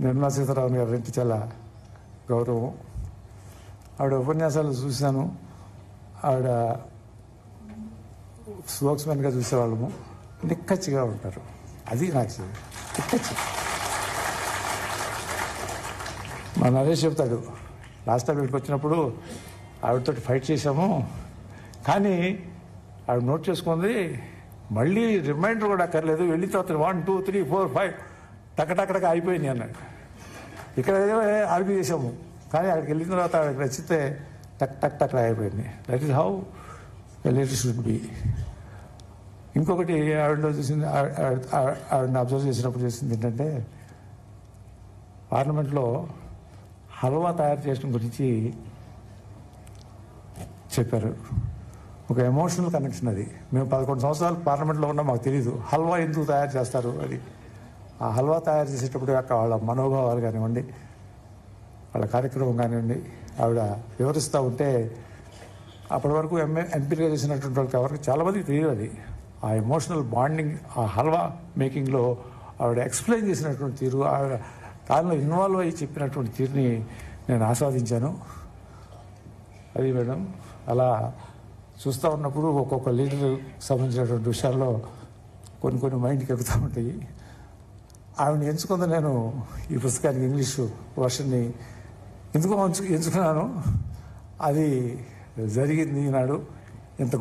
నిర్మలా సీతారామన్ గారు అంటే చాలా గౌరవం. ఆవిడ ఉపన్యాసాలు చూశాను. ఆవిడ స్పోక్స్మెన్గా చూసేవాళ్ళము. నిక్కచ్చిగా ఉంటారు. అది నాకు నిక్కచ్చి. మా నరేష్ చెప్తాడు, లాస్ట్ టైం ఇక్కడికి వచ్చినప్పుడు ఆవిడతో ఫైట్ చేశాము, కానీ ఆవిడ నోట్ చేసుకుంది, మళ్ళీ రిమైండర్ కూడా అక్కర్లేదు, వెళ్ళిన తర్వాత 1 2 3 4 5 టకటకటక అయిపోయింది అన్నాడు. ఇక్కడ ఆర్గ్యూ చేసాము, కానీ అక్కడికి వెళ్ళిన తర్వాత ఆవిడకి నచ్చితే టక్ టక్ టక్ అయిపోయింది. That is how leader should be. ఇంకొకటి ఆవిడలో చూసింది, ఆవిడని అబ్జర్వ్ చేసినప్పుడు చేసింది ఏంటంటే, పార్లమెంట్లో హల్వా తయారు చేయడం గురించి చెప్పారు. ఒక ఎమోషనల్ కనెక్షన్ అది. మేము 11 సంవత్సరాలు పార్లమెంట్లో ఉన్నా మాకు తెలియదు హల్వా ఎందుకు తయారు చేస్తారు అది. ఆ హల్వా తయారు చేసేటప్పుడు వాళ్ళ మనోభావాలు కానివ్వండి, వాళ్ళ కార్యక్రమం కానివ్వండి, ఆవిడ వివరిస్తూ ఉంటే అప్పటి వరకు ఎంపీగా చేసినటువంటి వాళ్ళకి ఎవరికి చాలామందికి తెలియదు అది. ఆ ఎమోషనల్ బాండింగ్, ఆ హల్వా మేకింగ్లో ఆవిడ ఎక్స్ప్లెయిన్ చేసినటువంటి తీరు, ఆవిడ దానిలో ఇన్వాల్వ్ అయ్యి చెప్పినటువంటి తీరుని నేను ఆస్వాదించాను. అది మేడం, అలా చూస్తూ ఉన్నప్పుడు ఒక్కొక్క లీడర్ సంబంధించినటువంటి విషయాల్లో కొన్ని మైండ్కి ఎక్కుతూ ఉంటాయి. ఆవిడని ఎంచుకుందా నేను ఈ పుస్తకానికి ఇంగ్లీషు వర్షన్ని ఎందుకు ఎంచుకున్నాను, అది జరిగింది ఈనాడు. ఇంత